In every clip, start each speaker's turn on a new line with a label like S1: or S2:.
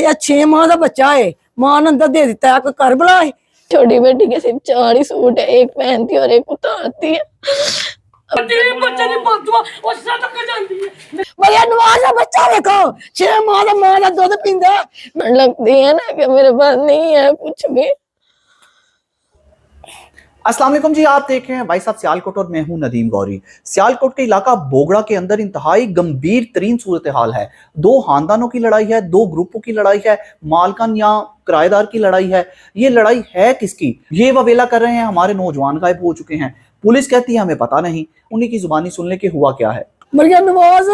S1: ये 6 माह का बच्चा है, मां ने अंदर दे दिता है, कोई कर बुला है।
S2: छोटी बेटी के सिर्फ 4 ही सूट है, एक पहनती है और एक उतारती है।
S1: नवाज का बच्चा देखो 6 माह का मां का दूध पींदा
S2: लगती है ना कि मेरे पास नहीं है कुछ भी।
S3: अस्सलाम वालेकुम जी, आप देख रहे हैं भाई साहब सियालकोट और मैं हूं नदीम गौरी। सियालकोट के इलाका बोगड़ा के अंदर इंतहाई गंभीर तरीन सूरत हाल है। 2 खानदानों की लड़ाई है, 2 ग्रुपों की लड़ाई है, मालकन या किराएदार की लड़ाई है। ये लड़ाई है किसकी? ये ववेला कर रहे हैं हमारे नौजवान गायब हो चुके हैं। पुलिस कहती है हमें पता नहीं। उन्हीं की जुबानी सुनने के हुआ क्या है।
S1: नवाज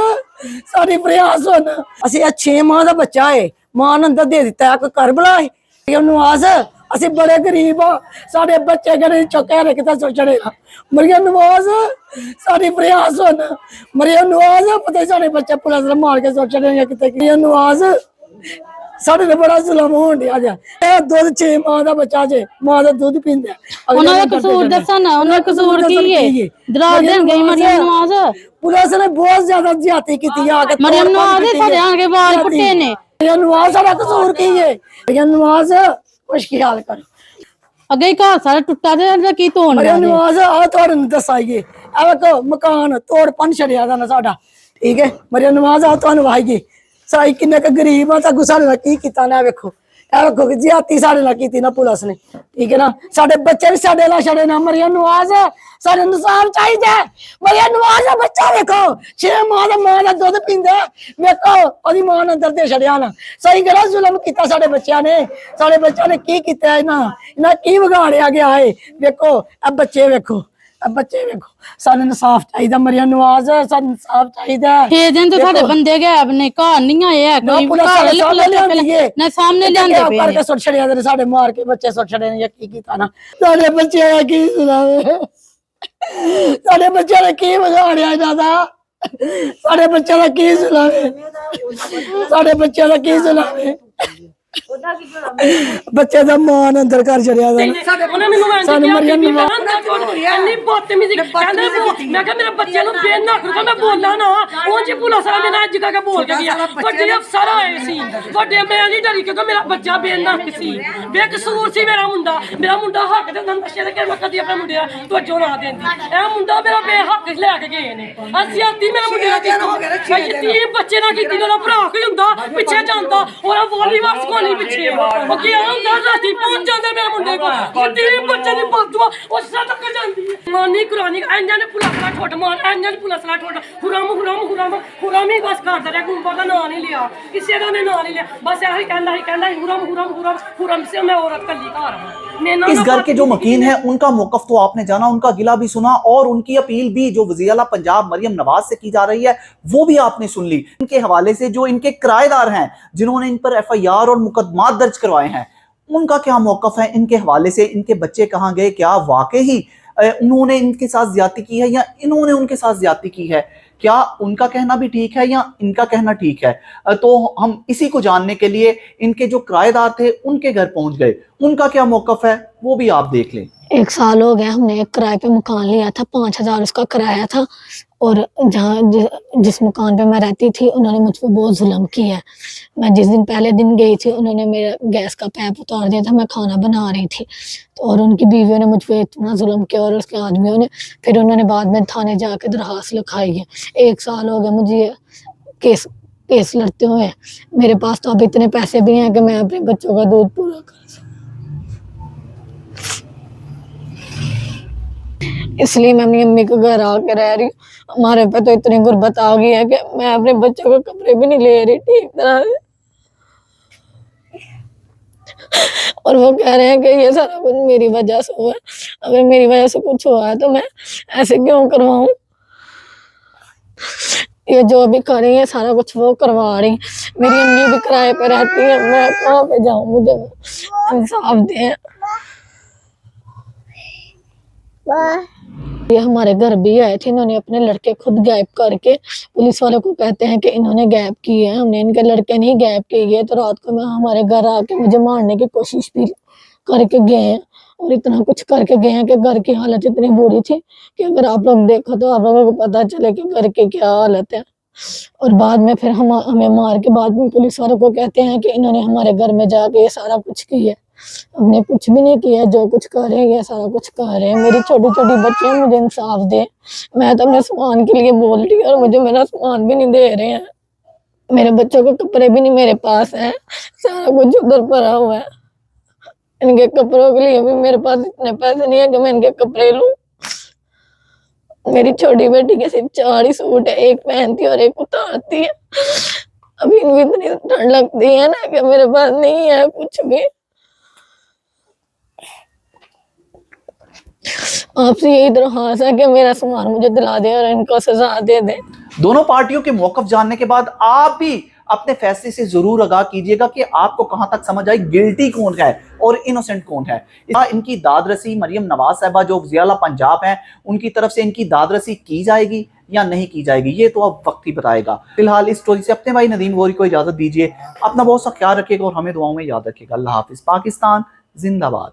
S1: सारे प्रयास होना असि 6 माह का बच्चा है, मां ने अंदर दे दिता है, कोई कर बुला है। नवाज असि बड़े गरीब हाँ, सारे बच्चे गरीब चौके रखे सोचनेगा। मरिया नवाज सारी प्रयास होना, मरिया नवाज पता सारे बच्चे पुलिस मार के सोचने कितने। नवाज साढ़े बड़ा जुलम होन दिया जाए। दूध 6 माह का बच्चा जे, मां का दूध पींदा
S2: कसूर दसा ना, कसूर की है दरा देन गई मरियम नवाज।
S1: पुलिस ने बहुत ज्यादा ज्यादती की
S2: मरियम नवाज सारे आगे बाल पुट्टे ने।
S1: मरियम नवाज सारा कसूर की है। मरियम नवाज कुछ ख्याल कर
S2: अगे घर सारा टुटा दे की तोड़।
S1: मरियम नवाज आ तुहानू दसाइए आ देखो मकान तोड़ पन छड़िया दा ना साडा, ठीक है। मरियम नवाज आ तुहानू वाइए साई किन्ने का गरीब आ तां साडे नाल की कीता ना वेखो। ए वेखो ज्यादती साडे नाल कीती ना पुलिस ने, ठीक है ना। साडे बच्चे भी साडे नाल छड़े ना। मरियम नवाज साडे इंसाफ चाहिए। मरियम नवाज दा बच्चा वेखो 6 माह दा मां दा दूध पींदा वेखो, ओदी मां ने अंदर दे छड़िया ना। सही गला जुल्म कीता साडे बच्चों ने, साडे बच्चों ने की कीता इन्हां की बिगाड़िया गया है। वेखो अब बच्चे वेखो, अब बच्चे वेखो, सानू इंसाफ चाहिए। मरियम नवाज सानू इंसाफ चाहिए।
S2: 6 दिन तो साडे बंदे गए अपने घर नहीं आए है कोई
S1: पुलिस
S2: ना सामने लेंदे पे
S1: करके सुट छड़िया ने साडे मार के बच्चे सुट छड़े ने। की कीता ना साडे बच्चे दा की सुनावे, साडे बच्चे ने की बिगाड़िया दादा, साडे बच्चे दा की सुनावे, साडे बच्चे दा की सुनावे। बच्चे दा मां ने अंदर कर छड़िया दा सानू मरियम नवाज
S4: अन्नी बदतमीजी कहंदा मैं कहा मेरे बच्चे नु बेन ना करूंगा मैं बोलना ना ओ जी पुलिस वाले ने आज का बोल के गया बड़े अफसर आए सी बड़े मैं नहीं डरी क्योंकि मेरा बच्चा बेन ना किसी बेकसूर सी। मेरा मुंडा हक दे नशे दे के मैं कदी अपने मुंडे तो जो ना देंदी ए मुंडा मेरा बेहक लेके गए ने असियाती मेरे मुंडे दा की 3 बच्चे ना की ना भरा कोई हुंदा पीछे ਜਾਂਦਾ और वॉलीबॉल को नहीं पीछे ओ क्या हुंदा राती पहुंच जांदे मेरे मुंडे को 3 बच्चे दी बदुआ ओ सदक जांदी मानी कुरानी अंजन पुलिस ला ठोट मार अंजन पुलिस ला ठोट हुरामी बस करदा रे गुंबा दा नाम नहीं लिया किसी दा ने नाम नहीं लिया बस यही कहंदा हुरम से मैं औरत कल्ली घर।
S3: इस घर के जो मकीन है उनका मौकफ तो आपने जाना, उनका गिला भी सुना और उनकी अपील भी जो वज़ीर आला पंजाब मरियम नवाज से की जा रही है वो भी आपने सुन ली। इनके हवाले से जो इनके किराएदार हैं जिन्होंने इन पर FIR और मुकदमा दर्ज करवाए हैं उनका क्या मौकफ है इनके हवाले से। इनके बच्चे कहाँ गए, क्या वाकई उन्होंने इनके साथ ज्यादती की है या इन्होंने उनके साथ ज्यादती की है, क्या उनका कहना भी ठीक है या इनका कहना ठीक है। तो हम इसी को जानने के लिए इनके जो किराएदार थे उनके घर पहुंच गए, उनका क्या मौकफ है वो भी आप देख लें।
S2: 1 साल हो गया हमने एक किराए पे मकान लिया था, 5000 उसका किराया था। और जहाँ जिस मकान पे मैं रहती थी उन्होंने मुझ पर बहुत जुल्म किया है। मैं जिस दिन पहले दिन गई थी उन्होंने मेरा गैस का पाइप उतार दिया था, मैं खाना बना रही थी तो और उनकी बीवियों ने मुझ पर इतना जुल्म किया और उसके आदमियों ने फिर उन्होंने बाद में थाने जाके दरखास्त लिखाई है। 1 साल हो गया मुझे केस लड़ते हुए। मेरे पास तो अब इतने पैसे भी हैं कि मैं अपने बच्चों का दूध पूरा कर सकूं, इसलिए मैं अपनी अम्मी के घर आके रह रही हूँ। हमारे पे तो इतनी गुर्बत आ गई है कि मैं अपने बच्चों के कपड़े भी नहीं ले रही ठीक तरह से। और वो कह रहे हैं कि ये सारा कुछ मेरी वजह से हुआ है, अगर मेरी वजह से कुछ हुआ है तो मैं ऐसे क्यों करवाऊं। ये जो भी कर रही है सारा कुछ वो करवा रही। मेरी अम्मी भी किराए पे रहती है, मैं कहाँ पे जाऊँ, मुझे इंसाफ दें। ये हमारे घर भी आए थे, इन्होंने अपने लड़के खुद गायब करके पुलिस वालों को कहते हैं कि इन्होंने गायब किए हैं, हमने इनके लड़के नहीं गायब किए। तो रात को मैं हमारे घर आके मुझे मारने की कोशिश भी करके गए हैं और इतना कुछ करके गए हैं कि घर की हालत इतनी बुरी थी कि अगर आप लोग देखो तो आप लोगों को पता चले कि घर की क्या हालत है। और बाद में फिर हमें मार के बाद में पुलिस वालों को कहते हैं कि इन्होंने हमारे घर में जाके ये सारा कुछ किया। हमने कुछ भी नहीं किया, जो कुछ कर रहे हैं ये सारा कुछ कर रहे हैं। मेरी छोटी छोटी बच्चियां, मुझे इंसाफ दे। मैं तो अपने सामान के लिए बोल रही हूँ और मुझे मेरा सामान भी नहीं दे रहे हैं। मेरे बच्चों के कपड़े भी नहीं मेरे पास हैं, सारा कुछ उधर पड़ा हुआ है। इनके कपड़ों के लिए भी मेरे पास इतने पैसे नहीं है कि मैं इनके कपड़े लूं। मेरी छोटी बेटी के सिर्फ 4 ही सूट है, एक पहनती है और एक उतारती है। अभी इनको इतनी ठंड लगती है ना कि मेरे पास नहीं है कुछ भी। आपसे यही दरख्वास्त है कि मेरा सामान मुझे दिला दे और इनको सजा दे दे।
S3: दोनों पार्टियों के मौकफ जानने के बाद आप भी अपने फैसले से जरूर आगाह कीजिएगा कि आपको कहां तक समझ आई, गिल्टी कौन है और इनोसेंट कौन है। इनकी दादरसी मरियम नवाज साहिबा जो वज़ीर-ए-आला पंजाब हैं, उनकी तरफ से इनकी दादरसी की जाएगी या नहीं की जाएगी, ये तो अब वक्त ही बताएगा। फिलहाल इस स्टोरी से अपने भाई नदीम गौरी को इजाजत दीजिए। अपना बहुत सा ख्याल रखिएगा और हमें दुआओं में याद रखिएगा। अल्लाह हाफिज। पाकिस्तान जिंदाबाद।